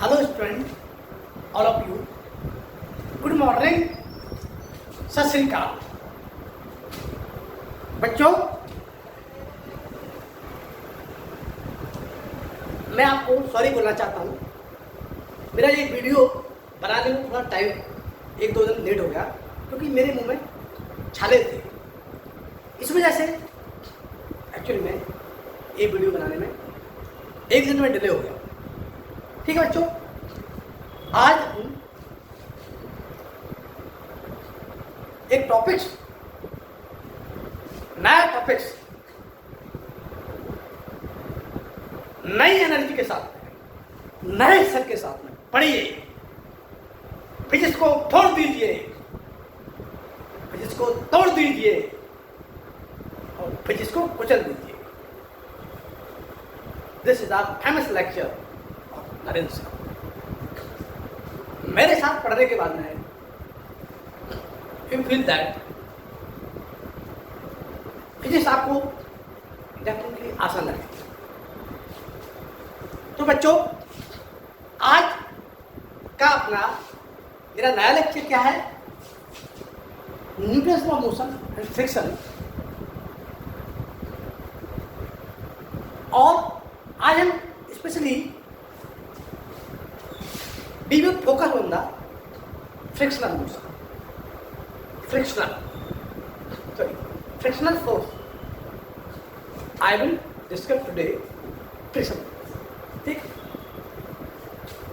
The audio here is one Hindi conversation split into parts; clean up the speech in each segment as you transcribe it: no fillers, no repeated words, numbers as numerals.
Hello student, all of you. Good morning. सत श्री अकाल बच्चों, मैं आपको सॉरी बोलना चाहता हूँ। मेरा ये वीडियो बनाने में थोड़ा टाइम 1-2 दिन लेट हो गया क्योंकि मेरे मुंह में छाले थे। इस वजह से एक्चुअली में ये वीडियो बनाने में 1 दिन में डिले हो गया। ठीक है बच्चों, आज हम एक नया टॉपिक्स नई एनर्जी के साथ नए सर के साथ में पढ़िए। फिजिक्स को तोड़ दीजिए, फिजिक्स को तोड़ दीजिए और फिजिक्स को कुचल दीजिए। This is our famous lecture of Narendra sir. मेरे साथ पढ़ने के बाद में यू फील दैट फिजिक्स आपको डेफिनेटली आसान लगेगी। तो बच्चों, आज का अपना मेरा नया लेक्चर क्या है? Newton's law of motion and friction. और आज हम specially we will focus on the frictional motion, frictional force. I will discuss today friction. ठीक,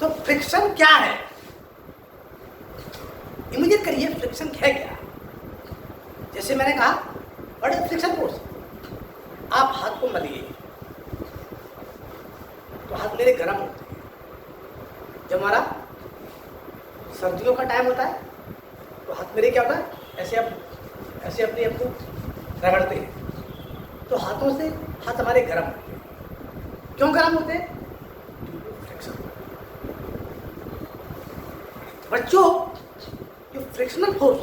तो फ्रिक्शन क्या है? इमेजिन करिए फ्रिक्शन है क्या। जैसे मैंने कहा व्हाट इज फ्रिक्शन फोर्स। आप हाथ को मलिए तो हाथ मेरे गर्म होते हैं। जब हमारा सर्दियों का टाइम होता है तो हाथ मेरे क्या होता है, ऐसे अपने आप को रगड़ते हैं तो हाथों से हाथ हमारे गर्म होते हैं। क्यों गर्म होते हैं? फ्रिक्शन। बच्चों, ये फ्रिक्शनल फोर्स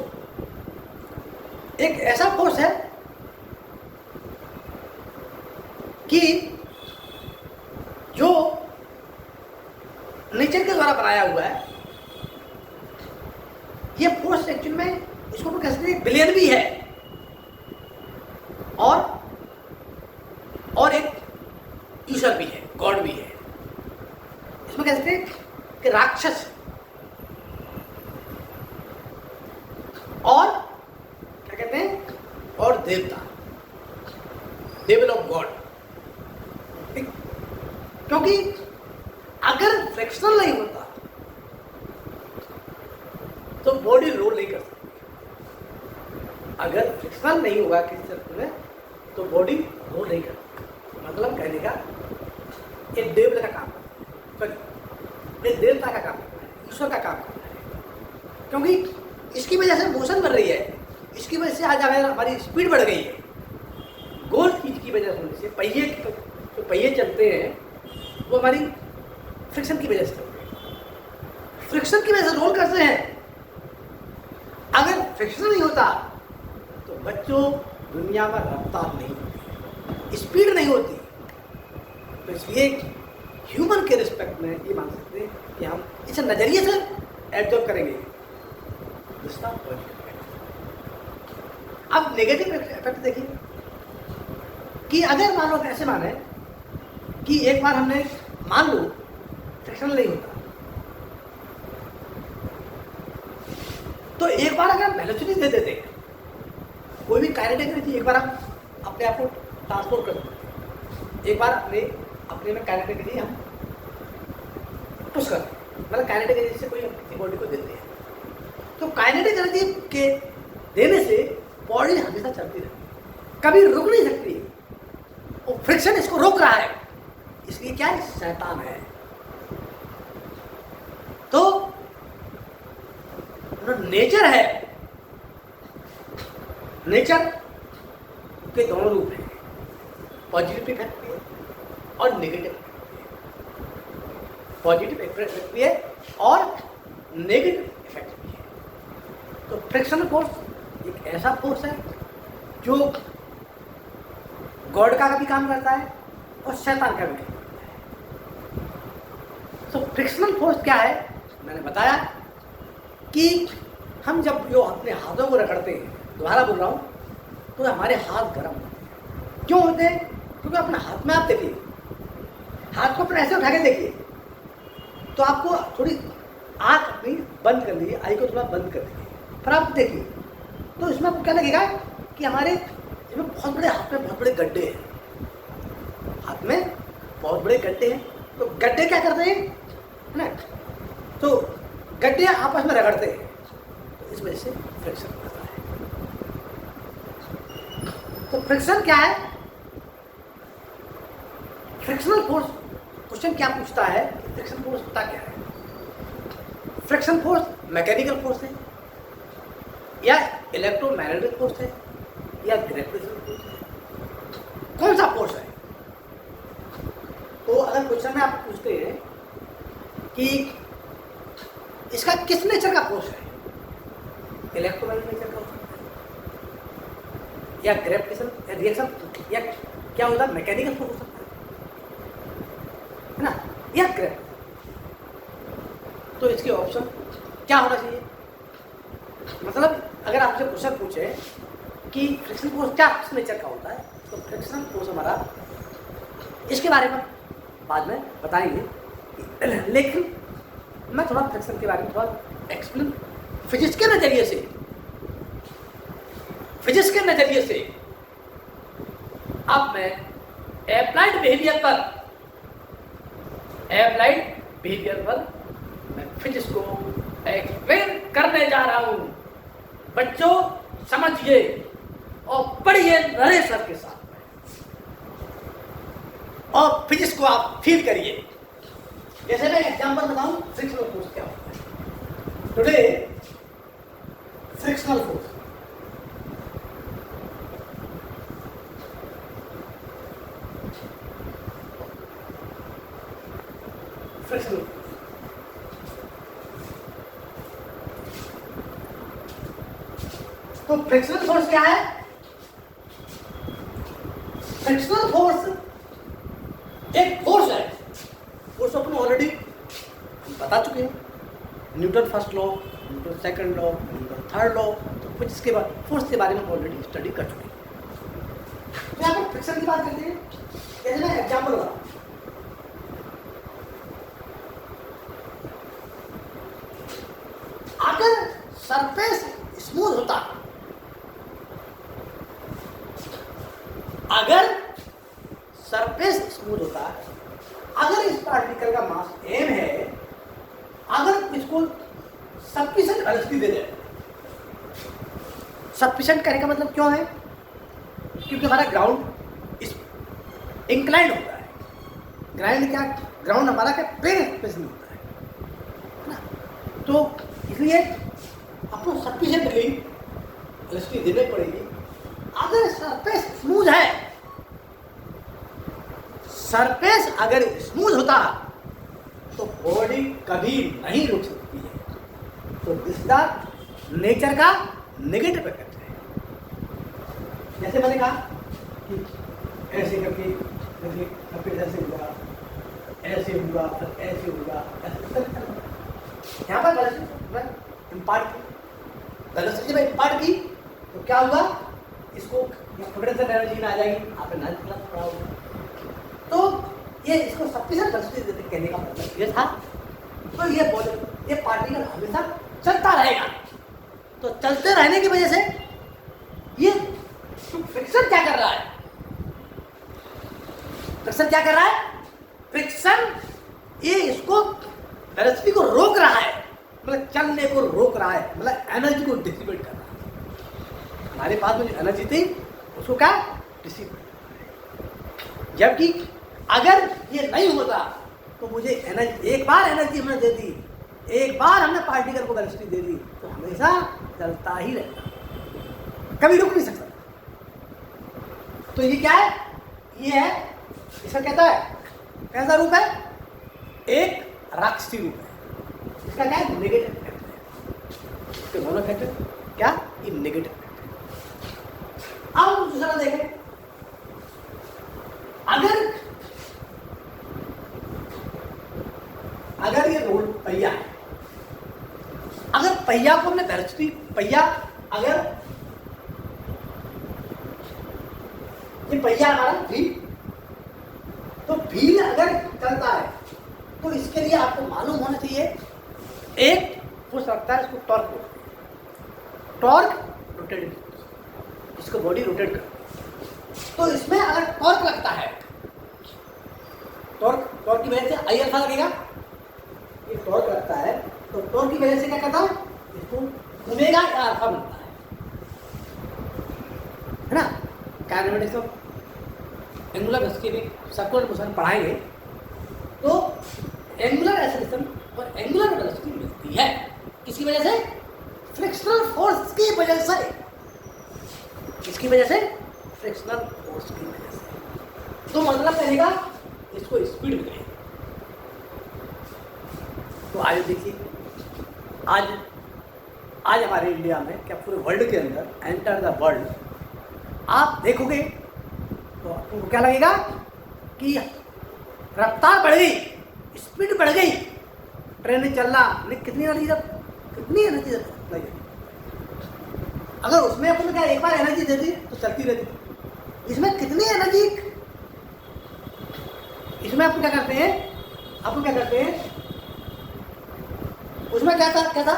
एक ऐसा फोर्स है कि जो नेचर के द्वारा बनाया हुआ है। ये फोर्स एक्चुअल में इसको कह सकते हैं बिलियन भी है और एक ईश्वर भी है, गॉड भी है। इसमें कह सकते हैं कि राक्षस और क्या कहते हैं, और देवता, डेविल ऑफ गॉड। क्योंकि अगर फ्रिक्शनल नहीं होता तो बॉडी रोल नहीं कर सकती। अगर फ्रिक्शनल नहीं होगा किसी सर्कल में तो बॉडी रोल नहीं कर सकती। मतलब कहने का ये डेविल का काम है, ये देवता का काम करना है, ईश्वर का काम करना है। क्योंकि इसकी वजह से मोशन बढ़ रही है, इसकी वजह से आज हमारी स्पीड बढ़ गई है। गोल चीज की वजह से पहिए जो पहिए चलते हैं वो हमारी फ्रिक्शन की वजह से चलते हैं। फ्रिक्शन की वजह से रोल करते हैं। अगर फ्रिक्शन नहीं होता तो बच्चों दुनिया में रफ्तार नहीं होती, स्पीड नहीं होती। तो इसलिए ह्यूमन के रिस्पेक्ट में ये मान सकते हैं कि हम इस नजरिए से एब्जॉर्व करेंगे। अब नेगेटिव इफेक्ट देखिए कि अगर मान लो ऐसे माने कि एक बार हमने मान लो फ्रिक्शन नहीं होता तो एक बार अगर वेलोसिटी दे देते, कोई भी काइनेटिक एनर्जी एक बार आप अपने आप को ट्रांसपोर्ट कर देते, एक बार अपने में काइनेटिक एनर्जी हम पुश करते हैं, मतलब काइनेटिक एनर्जी से कोई बॉडी को देते हैं। तो काइनेटिक एनर्जी के देने से बॉडी हमेशा चलती रहती है, कभी रुक नहीं सकती। और फ्रिक्शन इसको रोक रहा है, इसलिए क्या है, शैतान है। तो नेचर है, नेचर के दोनों रूप हैं, पॉजिटिव इफेक्ट भी है और नेगेटिव इफेक्ट भी है। पॉजिटिव इफेक्ट भी है और नेगेटिव इफेक्ट भी है। तो फ्रिक्शनल फोर्स एक ऐसा फोर्स है जो गॉड का भी काम करता है और शैतान का भी काम करता है। तो फ्रिक्शनल फोर्स क्या है? मैंने बताया कि हम जब जो अपने हाथों को रगड़ते हैं, दोबारा बोल रहा हूँ, तो हमारे हाथ गर्म होते हैं। क्यों होते हैं? क्योंकि अपने हाथ में आप देखिए, हाथ को अपने ऐसे उठा के देखिए, तो आपको थोड़ी आँख अपनी बंद कर लीजिए, आई को थोड़ा बंद कर दीजिए, फिर आप देखिए, तो इसमें आपको क्या लगेगा कि हमारे इसमें बहुत बड़े, हाथ में बहुत बड़े गड्ढे हैं, हाथ में बहुत बड़े गड्ढे हैं। तो गड्ढे क्या करते हैं, है ना? तो गड्ढे आपस में रगड़ते हैं, तो इस वजह से फ्रिक्शन होता है। तो फ्रिक्शन क्या है? फ्रिक्शनल फोर्स, क्वेश्चन क्या पूछता है कि फ्रिक्शन फोर्स होता क्या है? फ्रिक्शन फोर्स मैकेनिकल फोर्स है, या इलेक्ट्रोमैग्नेटिक फोर्स है, या ग्रेविटेशनल फोर्स है? कौन सा फोर्स है? तो अगर क्वेश्चन में आप पूछते हैं कि इसका किस नेचर का फोर्स है, इलेक्ट्रोमैग्नेटिक नेचर का हो सकता है, या ग्रेविटेशन या रिएक्शन, या क्या होता है मैकेनिकल फोर्स हो सकता है ना, या ग्रेविटेशन। तो इसके ऑप्शन क्या होना चाहिए? मतलब अगर आपसे क्वेश्चन पूछे कि फ्रिक्शन फोर्स क्या किस नेचर का होता है, तो फ्रिक्शन फोर्स हमारा, इसके बारे में बाद में बताएंगे, लेकिन मैं थोड़ा फ्रिक्शन के बारे में थोड़ा एक्सप्लेन फिजिक्स के नजरिए से, अब मैं एप्लाइड बिहेवियर पर मैं फिजिक्स को एक्सप्लेन करने जा रहा हूं। बच्चों समझिए और पढ़िए नरेश सर के साथ में, और फिजिक्स को आप फील करिए। जैसे मैं एग्जांपल बताऊं, फ्रिक्शनल फोर्स क्या होता है। टुडे फ्रिक्शनल फोर्स, तो फ्रिक्शनल फोर्स क्या है? फ्रिक्शनल फोर्स एक फोर्स है, फोर्स अपन ऑलरेडी बता चुके हैं, Newton first law, Newton second law, Newton third law, तो कुछ इसके बाद फोर्स के बारे में ऑलरेडी स्टडी कर चुके हैं। तो यहाँ पर फ्रिक्शन की बात करते हैं। जैसे मैं एग्जाम्पल बता, अगर सरफेस स्मूथ होता, अगर सरफेस स्मूथ होता, अगर इस पार्टिकल का मास m है, अगर इसको सफिशिएंट वेलोसिटी दे दे, सफिशिएंट कहने का मतलब क्यों है? क्योंकि हमारा ग्राउंड इंक्लाइंड होता है, ग्राउंड हमारा क्या प्लेन स्पेस में होता है ना, तो इसलिए आपको सफिशिएंटली वेलोसिटी देनी पड़ेगी। अगर सरफेस स्मूथ है, सरफेस अगर स्मूथ होता तो बॉडी कभी नहीं रुक सकती है। तो दिस द नेचर का नेगेटिव इफेक्ट है। जैसे मैंने कहा कि ऐसे करके ऐसे हुआ, ऐसे हुआ, फिर ऐसे हुआ, यहाँ पर वेलोसिटी इम्पार्ट की तो क्या हुआ, इसको पोटेंशियल एनर्जी में आ जाएगी, आपने 9th क्लास पढ़ा होगा। तो ये इसको सफिशिएंट वेलोसिटी कहने का मतलब ये था। तो ये पार्टिकल हमेशा चलता रहेगा। तो चलते रहने की वजह से ये फ्रिक्शन क्या कर रहा है? फ्रिक्शन ये इसको वेलोसिटी को रोक रहा है, मतलब चलने को रोक रहा है, मतलब एनर्जी को डिसिपेट कर रहा है। हमारे पास में जो एनर्जी थी उसको क्या डिसिपेट, जबकि अगर ये नहीं होता तो मुझे एनर्जी, एक बार एनर्जी हमने दे दी, एक बार हमने पार्टिकल को वेलोसिटी दे दी, तो हमेशा चलता ही रहता, कभी रुक नहीं सकता। तो ये क्या है? ये है, इसका कहता है कैसा रूप है? एक राक्षसी रूप है। इसका क्या है? नेगेटिव इफेक्ट है। इसके दोनों इफेक्ट क्या? ये नेगेटिव इफेक्ट है। अब दूसरा देखें, अगर ये रोल पहिया है, अगर पहिया को हमने वेलोसिटी पहिया, अगर ये पहिया हमारा व्हील, तो व्हील अगर चलता है तो इसके लिए आपको मालूम होना चाहिए एक फोर्स लगता है, इसको टॉर्क बोलते हैं। टॉर्क रोटेटिंग फोर्स, इसको बॉडी रोटेट करती है। तो इसमें अगर टॉर्क लगता है, टॉर्क की वजह से आई अल्फा लगेगा, ये टॉर्क लगता है, तो टॉर्क की वजह से क्या करता है, इसको ओमेगा या अल्फा मिलता है ना। काइनेमेटिक्स ऑफ एंगुलर वेलोसिटी में सर्कुलर मोशन पढ़ाएंगे तो एंगुलर एक्सेलरेशन और एंगुलर वेलोसिटी मिलती है, किसकी वजह से, फ्रिक्शनल फोर्स की वजह से। किसकी वजह से, फ्रिक्शनल फोर्स की वजह से। तो मतलब कहेगा इसको स्पीड मिलेगी। तो आज देखिए, आज हमारे इंडिया में क्या पूरे वर्ल्ड के अंदर, एंटर द वर्ल्ड, आप देखोगे तो आपको क्या लगेगा कि रफ्तार बढ़ गई, स्पीड बढ़ गई, ट्रेन चलना, कितनी एनर्जी लगेगी। अगर उसमें अपन क्या एक बार एनर्जी दे दी तो चलती रहती, इसमें कितनी एनर्जी, इसमें आप क्या करते हैं, उसमें क्या था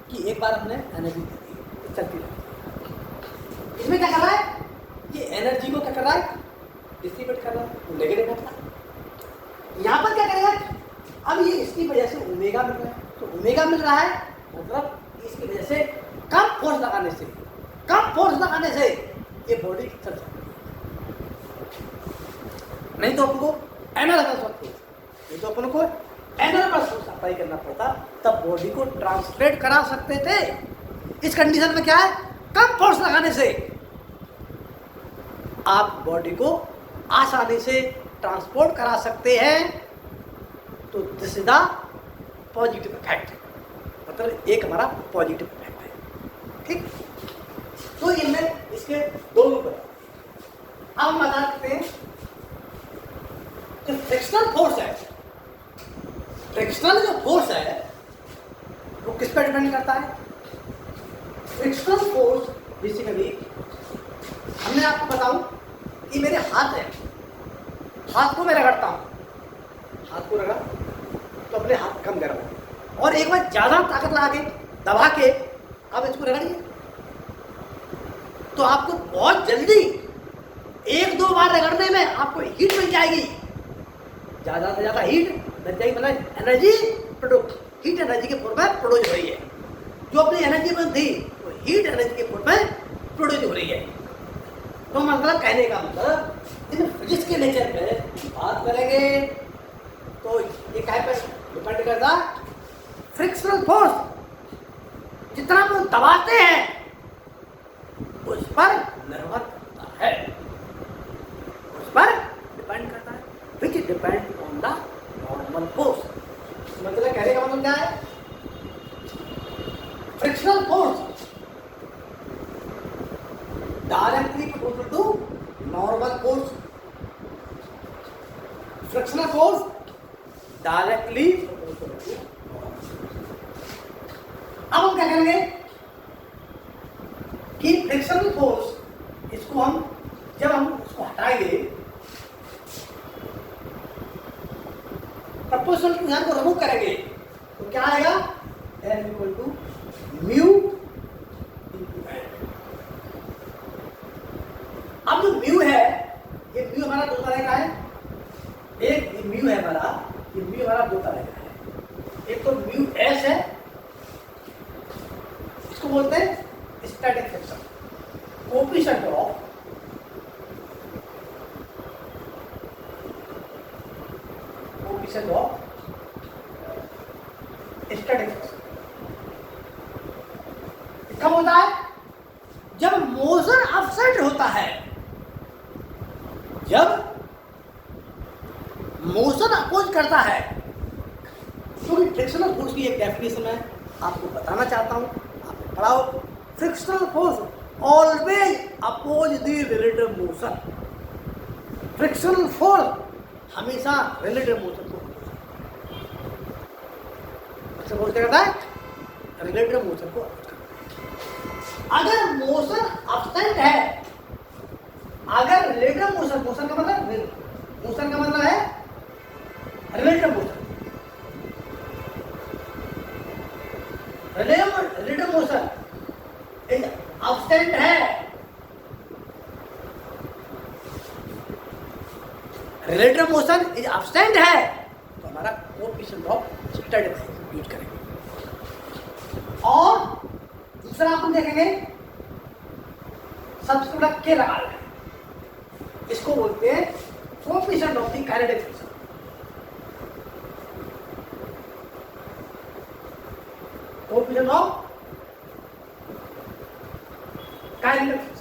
कि एक बार हमने एनर्जी दे दी तो चलती रहती। इसमें क्या कर रहा है, ये एनर्जी को क्या कर रहा है, डिस्ट्रीब्यूट कर रहा है, तो नेगेटिव करता है। यहाँ पर क्या करेगा, अब ये इसकी वजह से ओमेगा मिल रहा है, तो ओमेगा मिल रहा है मतलब इसकी वजह से कम फोर्स लगाने से ये बॉडी चल सकती है। नहीं तो आपको एनर्जी पर फोर्स अप्लाई करना पड़ता, तब बॉडी को ट्रांसलेट करा सकते थे। इस कंडीशन में क्या है, कम फोर्स लगाने से आप बॉडी को आसानी से ट्रांसपोर्ट करा सकते हैं। तो this is the positive effect, मतलब एक हमारा पॉजिटिव इफेक्ट है। ठीक, तो ये मैं इसके दो रूप है। अब हम बता सकते हैं जो फ्रिक्शनल फोर्स है, फ्रिक्शनल जो फोर्स है वो किस पर डिपेंड करता है। फ्रिक्शनल फोर्स बेसिकली, हमने आपको बताऊं कि मेरे हाथ है, हाथ को मैं रगड़ता हूं, हाथ को रगड़ा तो अपने हाथ कम गर्म हो, और एक बार ज्यादा ताकत लगा के दबा के आप इसको रगड़िए तो आपको बहुत जल्दी एक दो बार रगड़ने में आपको हीट मिल जाएगी, ज्यादा से ज्यादा हीट मिल जाएगी, मतलब एनर्जी प्रोड्यूस, हीट एनर्जी के फॉर्म में प्रोड्यूस हो रही है। जो अपनी एनर्जी बन थी वो हीट एनर्जी के फॉर्म में प्रोड्यूस हो रही है। तो मतलब कहने का मतलब इन फिजिक्स के नेचर पे बात करेंगे तो ये क्या पर डिपेंड करता, फ्रिक्शनल फोर्स जितना वो दबाते हैं उस पर निर्भर करता है, उस पर डिपेंड करता है, विच depend on the normal force. मतलब कहने का मतलब क्या है, frictional force directly proportional to normal force, frictional force directly proportional to normal force। अब हम क्या करेंगे कि फ्रिक्शनल फोर्स, इसको हम जब हम इसको हटाएंगे, प्रोपोर्शनल टू ध्यान को रिमूव करेंगे तो क्या आएगा, F इक्वल टू म्यू। अब जो म्यू है, ये म्यू हमारा दो तरह का है, एक ये म्यू है हमारा, ये म्यू हमारा दो तरह का है। एक तो म्यू एस है, इसको बोलते हैं static friction, coefficient of static friction. कब होता है, जब मोशन अपसेट होता है, जब मोशन अपोज करता है। क्योंकि फ्रिक्शनल फोर्स की एक डेफिनेशन है, आपको बताना चाहता हूं, आप पढ़ाओ। Frictional force always oppose the relative motion, frictional force हमेशा रिलेटिव मोशन को, फोर्स क्या करता है? रिलेटिव मोशन को अपोज करता है। अगर मोशन अब्सेंट है, अगर रिलेटिव मोशन, मोशन का मतलब, मोशन का मतलब है relative motion, relative motion is absent है, रिलेटिव मोशन इज अब्सेंट है, तो हमारा कोएफिशिएंट ऑफ स्टैटिक यूज करेंगे। और दूसरा अपन देखेंगे सबसे बड़ा के लगा रहे हैं, इसको बोलते हैं coefficient of the kinetic friction. Coefficient of kinetic friction,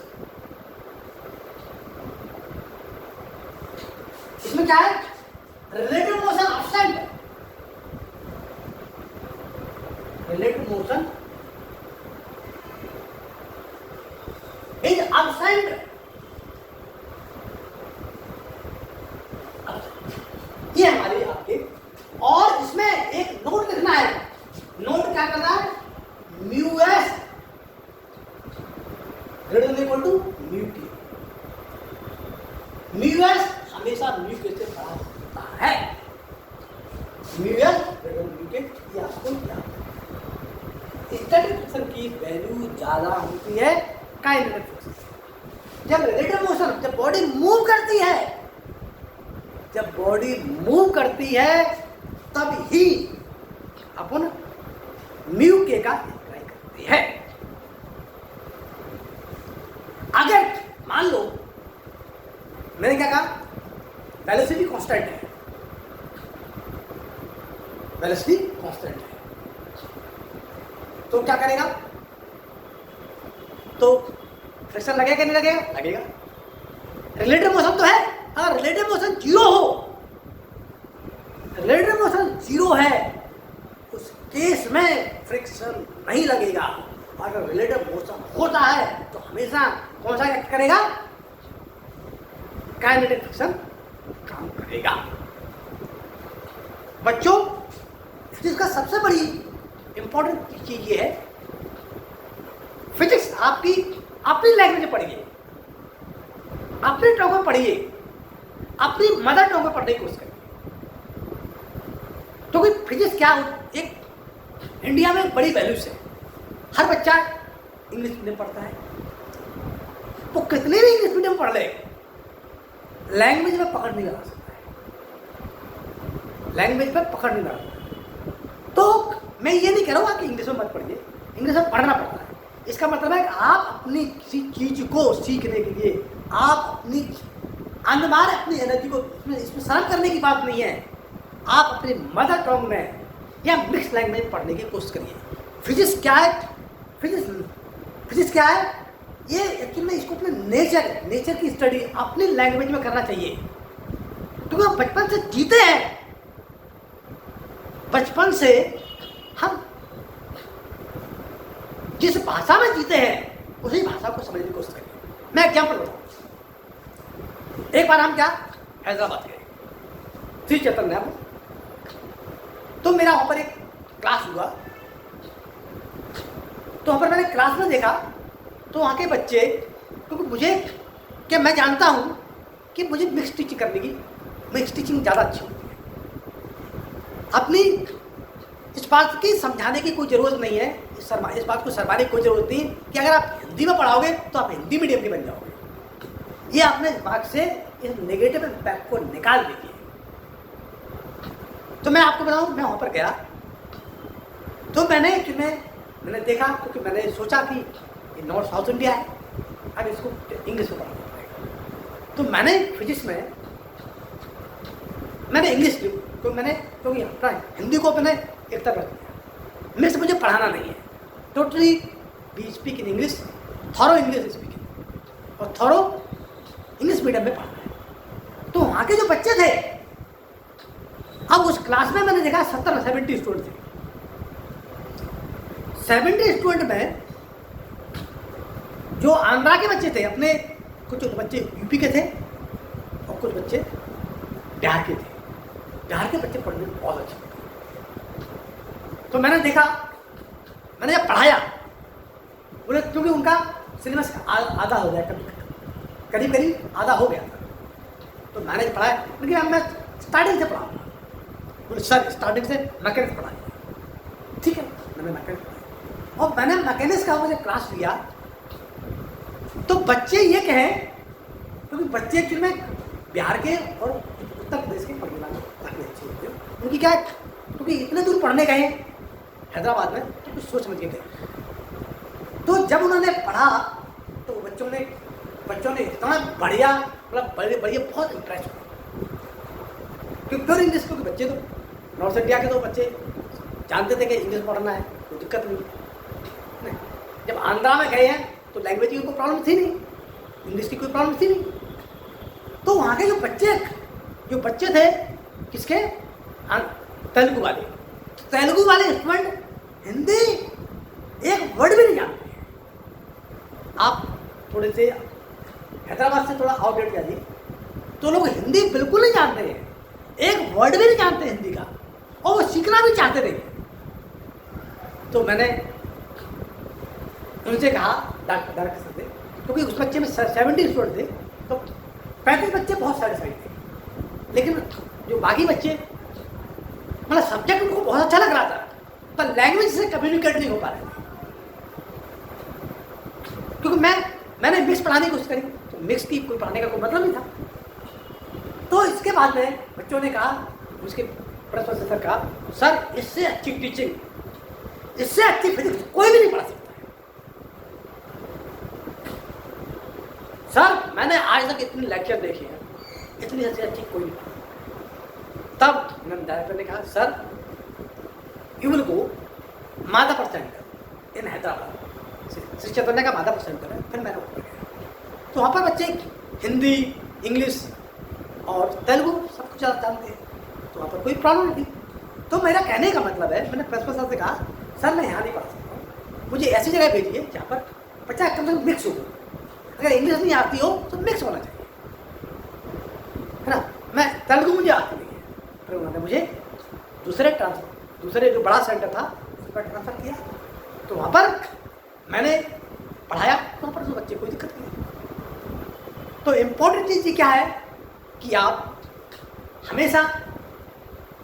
इसमें क्या है? रिलेटिव मोशन अब्सेंट है, रिलेटिव मोशन इज अब्सेंट, ये हमारी आपके। और इसमें एक नोट लिखना है, नोट क्या करना है? Mu s greater than equal to mu t, mu s हमेशा म्यू के से बड़ा होता है, mu s greater than mu k, ये आपको याद है। स्टैटिक फ्रिक्शन की वैल्यू ज्यादा होती है काइनेटिक फ्रिक्शन। जब रिलेटिव मोशन, जब बॉडी मूव करती है, जब बॉडी मूव करती है तब ही अपन म्यू के का अप्लाई करती है। अगर मान लो मैंने क्या कहा, वेलोसिटी कांस्टेंट है, वेलोसिटी कांस्टेंट है, तो क्या करेगा? तो फ्रिक्शन लगेगा कि नहीं लगेगा? लगेगा। रिलेटिव मोशन तो है, अगर रिलेटिव मोशन जीरो हो, रिलेटिव मोशन जीरो है, उस केस में फ्रिक्शन नहीं लगेगा। अगर रिलेटिव मोशन होता है तो हमेशा कौन सा एक्ट करेगा? काइनेटिक फ्रिक्शन काम करेगा। बच्चों, फिजिक्स का सबसे बड़ी इंपॉर्टेंट चीज ये है, फिजिक्स आपकी अपनी लैंग्वेज में पढ़िए, अपनी टंग में पढ़िए, अपनी मदर टंग में पढ़ने की कोशिश करिए। क्योंकि फिजिक्स क्या, एक इंडिया में बड़ी वैल्यूज है। हर बच्चा इंग्लिश मीडियम पढ़ता है, वो कितने भी इंग्लिश मीडियम पढ़ ले, लैंग्वेज में पकड़ नहीं लगा सकता है, लैंग्वेज में पकड़ नहीं लगा सकता। तो मैं ये नहीं कह रहा हूँ कि इंग्लिश में मत पढ़िए, इंग्लिश में पढ़ना पड़ता है। इसका मतलब है कि आप अपनी किसी चीज को सीखने के लिए आप अपनी अनमार अपनी एनर्जी को, इसमें शर्म करने की बात नहीं है, आप अपने मदर टंग में या मिक्स लैंग्वेज में पढ़ने की कोशिश करिए। फिजिक्स क्या है? फिजिक्स क्या है? ये एक्चुअली में इसको अपने नेचर की स्टडी अपनी लैंग्वेज में करना चाहिए। क्योंकि हम बचपन से जीते हैं, बचपन से हम जिस भाषा में जीते हैं उसी भाषा को समझने की कोशिश करिए। मैं एग्जाम्पल बताऊं। एक बार हम क्या हैदराबाद गए, श्री चैतन्य, तो मेरा वहां पर एक क्लास हुआ। तो वहां पर मैंने क्लास में देखा तो वहाँ के बच्चे, क्योंकि मुझे क्या, मैं जानता हूँ कि मुझे मिक्स टीचिंग करने की, मिक्स टीचिंग ज़्यादा अच्छी होती है। अपनी इस बात की समझाने की कोई ज़रूरत नहीं है, इस बात को शर्माने की कोई ज़रूरत नहीं कि अगर आप हिंदी में पढ़ाओगे तो आप हिंदी मीडियम के बन जाओगे। ये अपने दिमाग से इस नेगेटिव इम्पैक्ट को निकाल दीजिए। तो मैं आपको बताऊँ, मैं वहाँ पर गया तो मैंने देखा, क्योंकि मैंने सोचा कि ये नॉर्थ साउथ इंडिया है, अब इसको इंग्लिश में पढ़ाना पड़ेगा। तो मैंने फिजिक्स में मैंने इंग्लिश ली, तो क्योंकि हिंदी को मैंने एक तरफ रख दिया, मिक्स मुझे पढ़ाना नहीं है, totally we speak in English, thorough English speaking, और थॉरो इंग्लिश मीडियम में पढ़ना है। तो वहाँ के जो बच्चे थे, अब उस क्लास में मैंने देखा 70 स्टूडेंट थे। 70 स्टूडेंट में जो आंध्रा के बच्चे थे, अपने कुछ बच्चे यूपी के थे और कुछ बच्चे बिहार के थे। बिहार के बच्चे पढ़ने में बहुत अच्छे थे। तो मैंने देखा, मैंने जब पढ़ाया, बोले क्योंकि उनका सिलेबस आधा हो गया, करीब करीब आधा हो गया था। तो मैंने पढ़ाया, लेकिन अब मैं स्टार्टिंग से पढ़ाऊँगा। बोले सर स्टार्टिंग से मैकेनिक्स पढ़ाइए। ठीक है, मैंने मैकेनिक्स पढ़ाया और मैंने मैकेनिक्स का मुझे क्लास लिया। तो बच्चे ये कहें, क्योंकि बच्चे एक्चुअली में बिहार के और उत्तर प्रदेश के पढ़ने वाले काफ़ी अच्छे होते हैं, उनकी क्या है, क्योंकि इतने दूर पढ़ने गए हैदराबाद में, तो कुछ सोच समझ के गए। तो जब उन्होंने पढ़ा तो बच्चों ने इतना बढ़िया, मतलब बढ़िया बहुत इंटरेस्ट हुआ। क्योंकि प्योर इंग्लिश, क्योंकि बच्चे तो नॉर्थ इंडिया के तो बच्चे जानते थे कि इंग्लिश पढ़ना है, कोई दिक्कत नहीं। जब आंध्रा में गए हैं तो लैंग्वेज की कोई प्रॉब्लम थी नहीं, इंग्लिश की कोई प्रॉब्लम थी नहीं। तो वहाँ के जो बच्चे थे किसके, तेलुगु वाले स्टूडेंट हिंदी एक वर्ड भी नहीं जानते हैं। आप थोड़े से हैदराबाद से थोड़ा आउटडेट जाइए तो लोग हिंदी बिल्कुल नहीं जानते हैं, एक वर्ड भी नहीं जानते हिंदी का, और वो सीखना भी चाहते नहीं। तो मैंने उनसे कहा डायरेक्टर से, क्योंकि उस बच्चे में 70 स्टूडेंट थे, तो 35 बच्चे बहुत सेटिस्फाइड थे, लेकिन जो बाकी बच्चे, मतलब सब्जेक्ट उनको बहुत अच्छा लग रहा था, पर लैंग्वेज से कम्युनिकेट नहीं हो पा रहे थे। क्योंकि मैंने मिक्स पढ़ाने की कोशिश करी, तो मिक्स की कोई पढ़ाने का कोई मतलब नहीं था। तो इसके बाद में बच्चों ने कहा, उसके प्रिंसिपल सर कहा, सर इससे अच्छी टीचिंग, इससे अच्छी फिजिक्स कोई भी नहीं पढ़ा सकता है। सर मैंने आज तक इतने लेक्चर देखे हैं, इतनी अच्छी कोई नहीं पढ़ा। तब डायरेक्टर ने कहा, sir you will go Madhav centre in Hyderabad, Shri Chaitanya का माधव सेंटर है। फिर मैंने ऊपर गया, तो वहाँ पर बच्चे हिंदी, इंग्लिश और तेलुगु सब कुछ जानते हैं, तो वहाँ पर कोई प्रॉब्लम नहीं थी। तो मेरा कहने का मतलब है, मैंने प्रिंसिपल सर से कहा, सर मैं यहाँ नहीं पढ़ा सकता हूँ, मुझे ऐसी जगह भेजिए जहाँ पर बच्चा कम से कम मिक्स हो। अगर इंग्लिश नहीं आती हो तो मिक्स होना चाहिए, है ना। मैं तेलुगु मुझे आती नहीं है, फिर उन्होंने मुझे दूसरे जो बड़ा सेंटर था उस पर ट्रांसफ़र किया। तो वहाँ पर मैंने पढ़ाया, तो वहाँ पर तो बच्चे कोई दिक्कत नहीं। तो इम्पोर्टेंट चीज़ क्या है कि आप हमेशा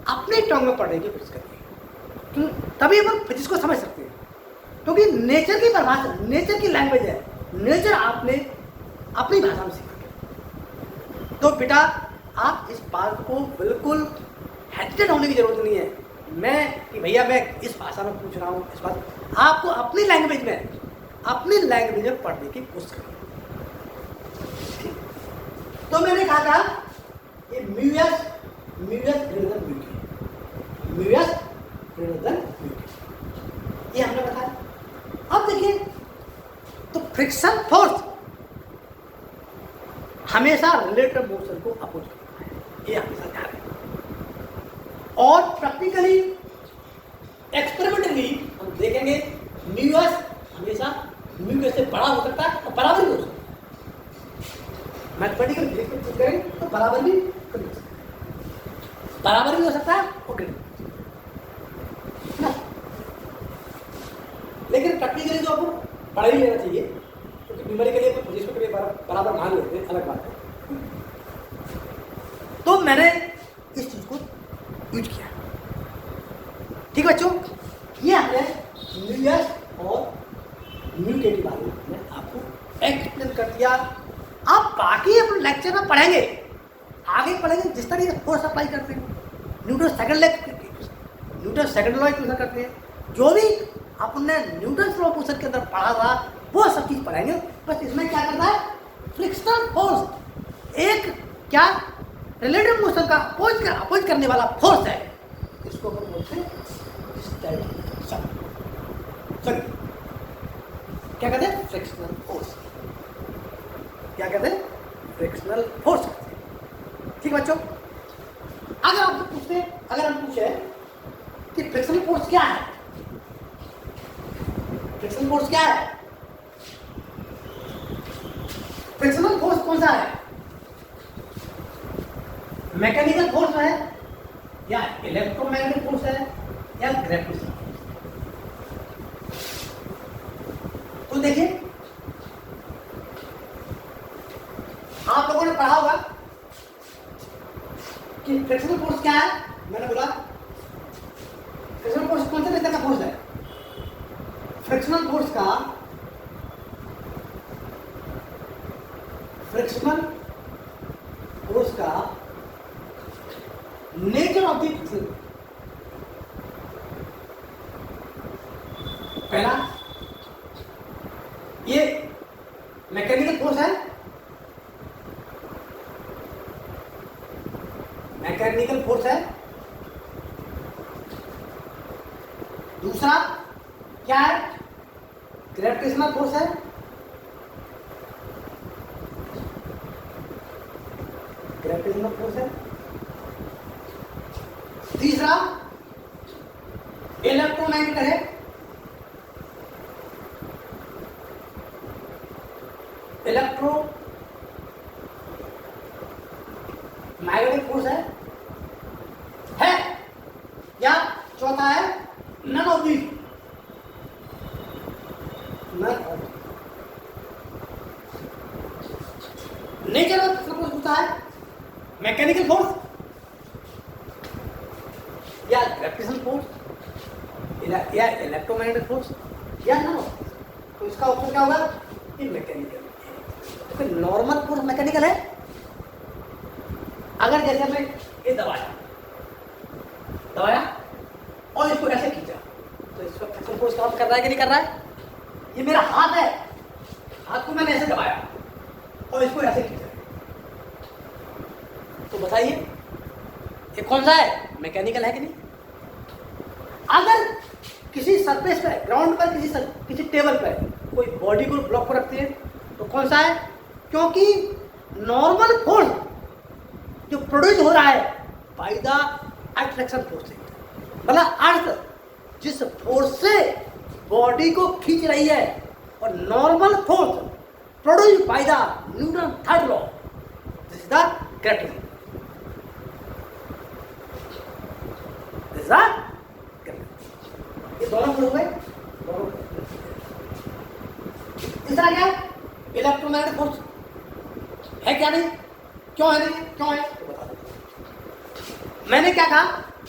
अपने टंग में पढ़ने की कोशिश करिए, तभी हम फिजिक्स को समझ सकते हैं। क्योंकि नेचर की परिभाषा, नेचर की लैंग्वेज है, नेचर आपने अपनी भाषा में सीखा। तो बेटा आप इस बात को बिल्कुल हेजिटेट होने की जरूरत नहीं है कि भैया मैं इस भाषा में पूछ रहा हूँ, इस बात आपको अपनी लैंग्वेज में पढ़ने की कोशिश करिए। तो मैंने कहा था ये म्यूएस ग्रेटर देन म्यूटी, ये हमने बताया। अब देखिए, तो फ्रिक्शन फोर्स हमेशा रिलेटिव मोशन को अपोज करता है, ये हमेशा ध्यान रखें। और प्रैक्टिकली एक्सपेरिमेंटली हम देखेंगे म्यूएस हमेशा म्यू से बड़ा हो सकता है और बराबर भी हो सकता है। मैथमेटिकल फिजिक्स करें तो बराबर भी हो सकता है और ग्रेटर ना। लेकिन प्रैक्टिकली जो आपको पढ़ा ही लेना चाहिए, क्योंकि न्यूमेरिकली अपन फिजिक्स को कभी बराबर मान लेते हैं, अलग बात है। तो मैंने इस चीज को यूज किया। ठीक बच्चों, ये हमने म्यूएस और म्यू के बारे में आपको एक्सप्लेन कर दिया। आप बाकी अपने लेक्चर में पढ़ेंगे, आगे पढ़ेंगे जिस तरीके से फोर्स अप्लाई करते हैं, न्यूटन सेकंड लॉ यूज करते हैं, जो भी आपने न्यूटन प्रोपोर्शन के अंदर पढ़ा था वो सब चीज पढ़ेंगे। बस इसमें क्या करना है, फ्रिक्शनल फोर्स एक क्या रिलेटिव मोशन का अपोज करने वाला फोर्स है, इसको हम बोलते हैं क्या कहते हैं, फ्रिक्शनल फोर्स। क्या कहते हैं, फ्रिक्शनल फोर्स। ठीक है बच्चों, अगर हम पूछे कि फ्रिक्शनल फोर्स क्या है, फ्रिक्शनल फोर्स क्या है, फ्रिक्शनल फोर्स कौन सा है, मैकेनिकल फोर्स है या इलेक्ट्रोमैग्नेटिक फोर्स है या ग्रेविटेशनल फोर्स। देखिए, आप लोगों ने पढ़ा होगा कि फ्रिक्शनल फोर्स क्या है। मैंने बोला फ्रिक्शनल फोर्स कौन से नेचर का फोर्स है? फ्रिक्शनल फोर्स का नेचर ऑफ द फ्रिक्शन। पहला, ये मैकेनिकल फोर्स है, मैकेनिकल फोर्स है। दूसरा क्या है? ग्रेविटेशनल फोर्स है। ग्रेविटेशनल फोर्स है। तीसरा इलेक्ट्रोमैग्नेटिक है। इलेक्ट्रो मैग्नेटिक फोर्स है या चौथा है none of these. Nature of force होता है मैकेनिकल फोर्स या ग्रेविटेशनल फोर्स या इलेक्ट्रोमैग्नेटिक फोर्स या नन ऑफ। तो इसका ऑप्शन क्या होगा? ये मैकेनिकल। तो फिर नॉर्मल फोर्स मैकेनिकल है। अगर जैसे हमने ये दबाया और इसको ऐसे खींचा तो इसका फ्रिक्शन फोर्स काम कर रहा है कि नहीं कर रहा है? ये मेरा हाथ है, हाथ को मैंने ऐसे दबाया और इसको ऐसे खींचा, तो बताइए ये कौन सा है? मैकेनिकल है कि नहीं? अगर किसी सरफेस पर, ग्राउंड पर, किसी टेबल पर कोई बॉडी को ब्लॉक कर रखते हैं तो कौन सा है? क्योंकि नॉर्मल फोर्स जो प्रोड्यूस हो रहा है बाय द अट्रैक्शन फोर्स, मतलब अर्थ जिस फोर्स से बॉडी को खींच रही है, और normal force produce by the Newton third law, this is the gravitation. ये दोनों प्रूफ है। तीसरा क्या है? इलेक्ट्रोमैग्नेटिक फोर्स है क्या? नहीं। क्यों है? नहीं क्यों है तो बता दो। मैंने क्या कहा?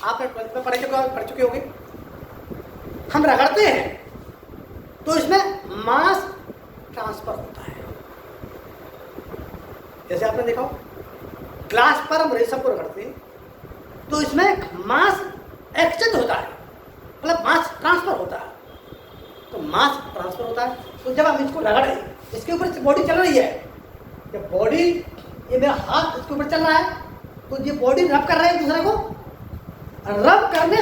आप पढ़ चुके होंगे। हम रगड़ते हैं तो इसमें मास ट्रांसफर होता है। जैसे आपने देखा ग्लास पर हम रेशम को रगड़ते हैं तो इसमें मास एक्सचेंज होता है, मतलब मास ट्रांसफर होता है। तो मास ट्रांसफर होता है तो जब हम इसको रगड़े, इसके ऊपर बॉडी चल रही है, जब बॉडी, ये मेरा हाथ इसके ऊपर चल रहा है तो ये बॉडी रब कर रहे हैं दूसरे को। रब करने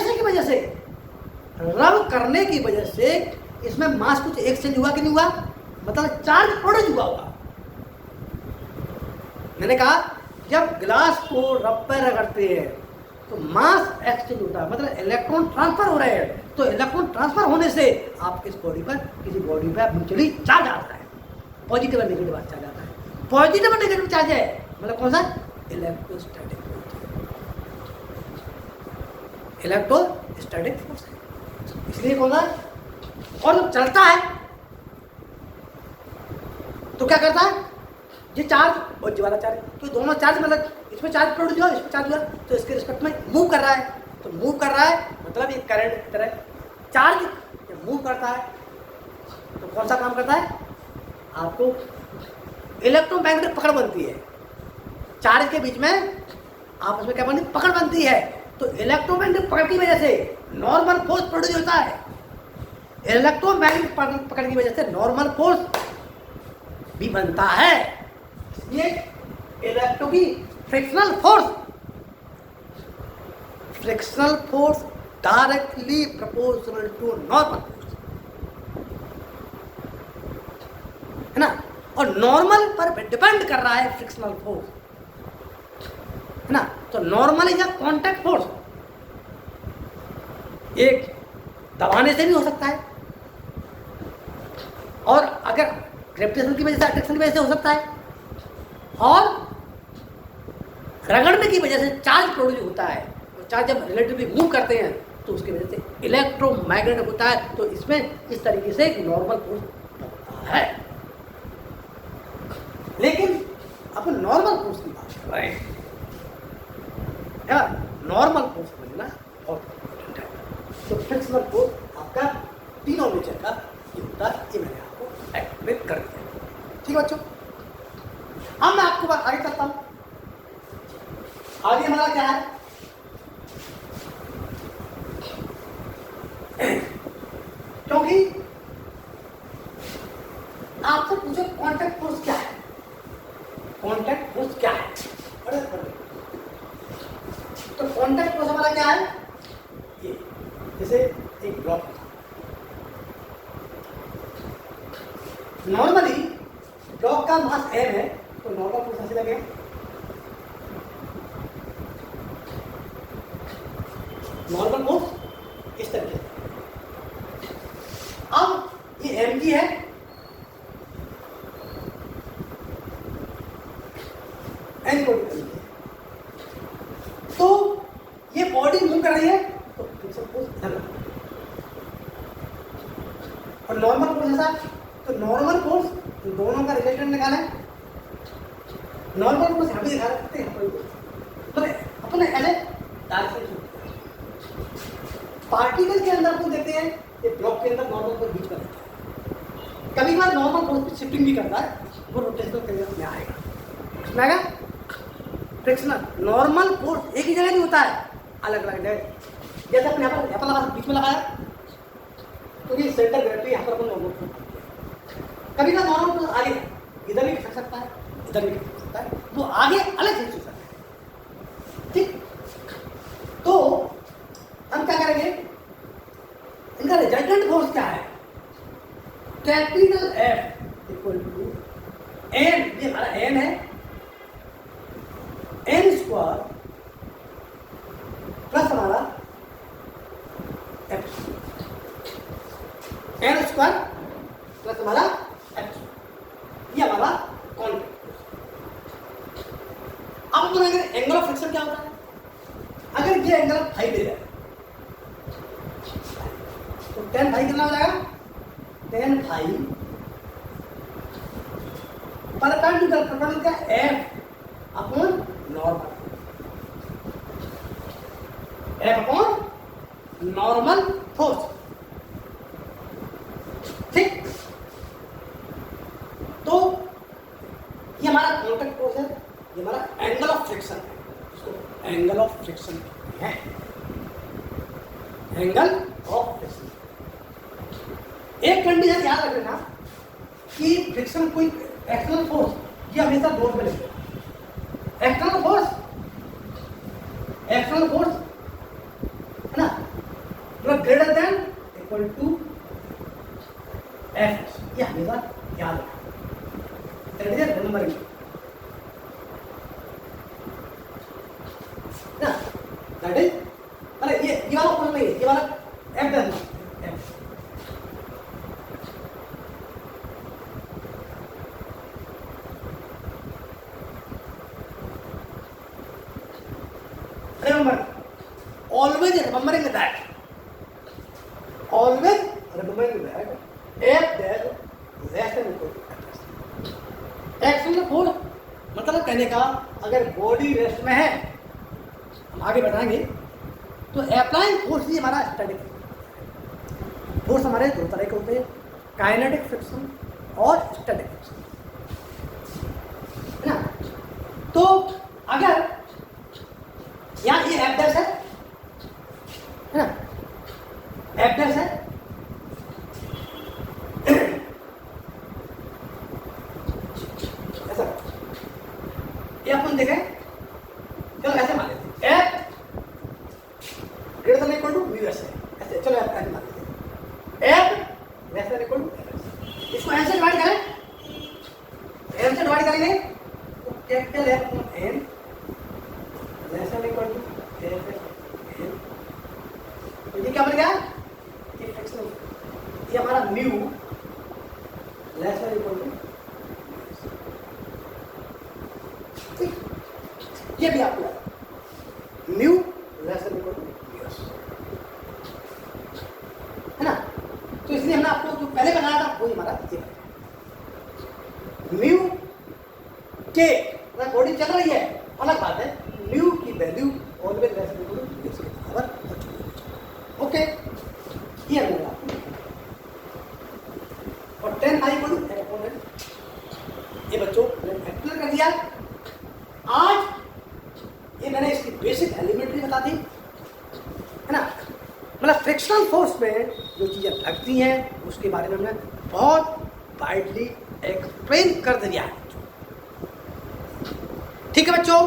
की वजह से इसमें मास कुछ एक्सचेंज हुआ कि नहीं हुआ? मतलब चार्ज प्रोड्यूस हुआ होगा। मैंने कहा जब ग्लास को रब पर रगड़ते हैं तो मास एक्सचेंज होता है, मतलब इलेक्ट्रॉन ट्रांसफर हो रहे हैं। तो इलेक्ट्रॉन ट्रांसफर होने से आपके इस बॉडी पर, किसी बॉडी पर म्यूचुअली चार्ज आता है, पॉजिटिव और नेगेटिव चार्ज आता है। पॉजिटिव और नेगेटिव चार्ज है मतलब कौन सा? Electrostatic force. इलेक्ट्रोस्टैटिक फोर्स है, इसलिए कौन सा? और जब चलता है तो क्या करता है? ये चार्ज और ये वाला चार्ज, तो दोनों चार्ज, मतलब इसमें चार्ज प्रोड्यूस हुआ, इसमें चार्ज हुआ, तो इसके रिस्पेक्ट में मूव कर रहा है। तो मूव कर रहा है मतलब ये करंट की तरह चार्ज जब मूव करता है तो कौन सा काम करता है? आपको इलेक्ट्रोमैग्नेटिक पकड़ बनती है। चार्ज के बीच में आपस में क्या बनती? पकड़ बनती है। तो इलेक्ट्रोमैग्नेटिक पकड़ की वजह से नॉर्मल फोर्स प्रोड्यूस होता है। इलेक्ट्रोमैग्नेटिक पकड़ की वजह से नॉर्मल फोर्स भी बनता है। इसलिए इलेक्ट्रो की frictional force directly proportional to normal force, है ना। और नॉर्मल पर डिपेंड कर रहा है फ्रिक्शनल फोर्स, है ना। तो normal is a contact force. एक दबाने से भी हो सकता है, और अगर ग्रेविटेशन की वजह से, अट्रैक्शन की वजह से हो सकता है, और रगड़ने की वजह से चार्ज प्रोड्यूस होता है। और चार्ज जब रिलेटिवली मूव करते हैं तो उसकी वजह से इलेक्ट्रोमैग्नेटिक होता है। तो इसमें इस तरीके से एक नॉर्मल फोर्स बनता है, लेकिन अपन नॉर्मल फोर्स की बात कर रहे हैं यार। नॉर्मल फोर्स समझना बहुत इम्पोर्टेंट है। तो फ्रिक्शनल फोर्स आपका तीनों नेचर का ये होता है, ये मैंने आपको एक्सप्लेन कर दिया। ठीक है बच्चों, अब मैं आपको बात आगे करता हूं। आगे हमारा क्या है, क्योंकि आपसे पूछे कांटेक्ट फोर्स क्या है, कांटेक्ट फोर्स क्या है, तो कांटेक्ट फोर्स हमारा क्या है, ये जैसे एक ब्लॉक था, नॉर्मली ब्लॉक का मास m है, तो नॉर्मल फोर्स ऐसे लगेगा, नॉर्मल फोर्स इस तरीके से। अब ये m की है, n को तो ये बॉडी मूव कर रही है, तो फ्रिक्शन फोर्स इधर लगेगा। और नॉर्मल फोर्स ऐसा, तो नॉर्मल फोर्स दोनों का रिलेशन निकालें। नॉर्मल फोर्स हम भी दिखा सकते हैं, तो अपने ऐसे डायरेक्शन पार्टिकल के अंदर को देखते हैं, ये ब्लॉक के अंदर नॉर्मल फोर्स बीच में रहता है। कभी बार नॉर्मल फोर्स शिफ्टिंग भी करता है, वो रोटेशनल केरियर में आएगा, उसमें आएगा फ्रिक्शनल। नॉर्मल फोर्स एक ही जगह नहीं होता है, अलग अलग जगह। जैसे अपने यहाँ पर बीच में लगाया, तो ये सेंटर ग्रेविटी यहाँ पर अपन नॉर्मल फोर्स, कभी का नॉर्मल फोर्स आगे इधर भी खिसक सकता है, इधर भी खिसक सकता है, वो आगे अलग से खिसक सकता है। ठीक, तो हम क्या करेंगे, इनका रिजल्टेंट फोर्स क्या है, capital F equal to n, ये हमारा n है, n स्क्वायर प्लस हमारा f, n स्क्वायर प्लस हमारा f, ये हमारा कॉन्टेक्ट। अब अपन अगर एंगल ऑफ फ्रिक्शन क्या होता है, अगर ये एंगल ऑफ फाई ले जाए तो tan फाई कितना हो जाएगा, tan फाई परपेंडिकुलर का f upon normal, f upon normal force. ठीक, तो ये हमारा कॉन्टेक्ट फोर्स है, ये हमारा एंगल ऑफ फ्रिक्शन है, इसको एंगल ऑफ फ्रिक्शन है, एंगल ऑफ फ्रिक्शन। एक कंडीशन याद रख लेना कि फ्रिक्शन कोई एक्सटर्नल फोर्स, ये हमेशा दो में लिखते हैं। एक्सटर्नल फोर्स है ना, तो greater than equal to F, ये हमेशा याद रखना, नंबर ना, दैट इज, अरे ये वाला फोर्स नहीं है, ये वाला एफ देना, F remember, always remembering that, always remembering that f dash less than equal to external force, मतलब कहने का अगर बॉडी रेस्ट में है, हम आगे बढ़ाएंगे, तो अप्लाइंग फोर्स ही हमारा स्टैटिक फोर्स। हमारे दो तरह के होते हैं, काइनेटिक फ्रिक्शन और स्टैटिक फ्रिक्शन, है ना। तो अगर यहाँ ये एफ डैश है ना, एफ डैश है, ऐसा ये अपन देखें, चलो ऐसे मान लेते हैं, F greater than equal to mu s है, ऐसे चलो एफ ऐसे मान लेते हैं, F less than equal to, इसको एन से डिवाइड करें, एन से डिवाइड करेंगे तो capital F upon N less than equal to F N, तो ये क्या बन गया, ये फ्रिक्शन, ये हमारा mu less than equal to, ये भी आपको mu less than equal to yes, है ना। तो इसलिए हमने आपको जो पहले बनाया था वो हमारा ये, के बॉडी चल रही है अलग बात है, न्यू की value always less than equal to इसके बराबर। ओके, ये है मेरा और 10 आई इक्वल टू ये बच्चों मैंने फैक्टर कर दिया। आज ये मैंने इसकी बेसिक एलिमेंट्री बता दी है ना, मतलब फ्रिक्शनल फोर्स में जो चीज़ें लगती हैं उसके बारे में हमने बहुत वाइडली एक्सप्लेन कर दिया है। ठीक है बच्चों,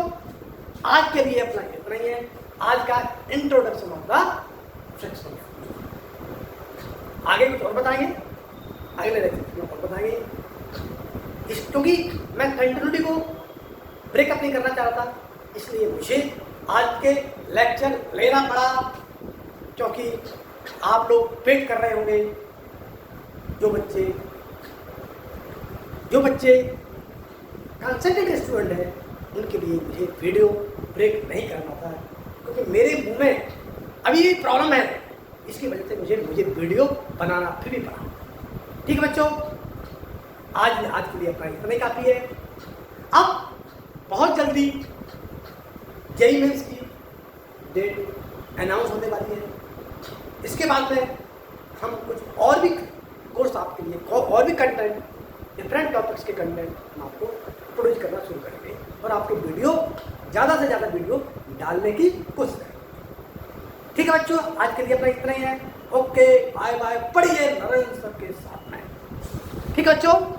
आज के लिए अपना इतना ही है, आज का introduction of the frictional force. आगे कुछ और बताएंगे, अगले लेक्चर में और बताएंगे, क्योंकि मैं कंटिन्यूटी को ब्रेकअप नहीं करना चाहता, इसलिए मुझे आज के लेक्चर लेना पड़ा, क्योंकि आप लोग वेट कर रहे होंगे। जो बच्चे कंसंट्रेटेड स्टूडेंट हैं उनके लिए मुझे वीडियो ब्रेक नहीं करना था, क्योंकि मेरे मुंह में अभी ये प्रॉब्लम है, इसकी वजह से मुझे वीडियो बनाना फिर भी पड़ा। ठीक है बच्चों, आज के लिए अपना इतना ही काफ़ी है। अब बहुत जल्दी जेईई मेंस की डेट अनाउंस होने वाली है, इसके बाद में हम कुछ और भी कोर्स आपके लिए और भी कंटेंट, डिफरेंट टॉपिक्स के कंटेंट हम आपको प्रोड्यूस करना शुरू करेंगे और आपके वीडियो ज़्यादा से ज़्यादा वीडियो डालने की कोशिश करेंगे। ठीक है बच्चों, आज के लिए अपना इतना ही है। ओके, बाय बाय, पढ़िए नरेंद्र सर के साथ में। ठीक है बच्चों।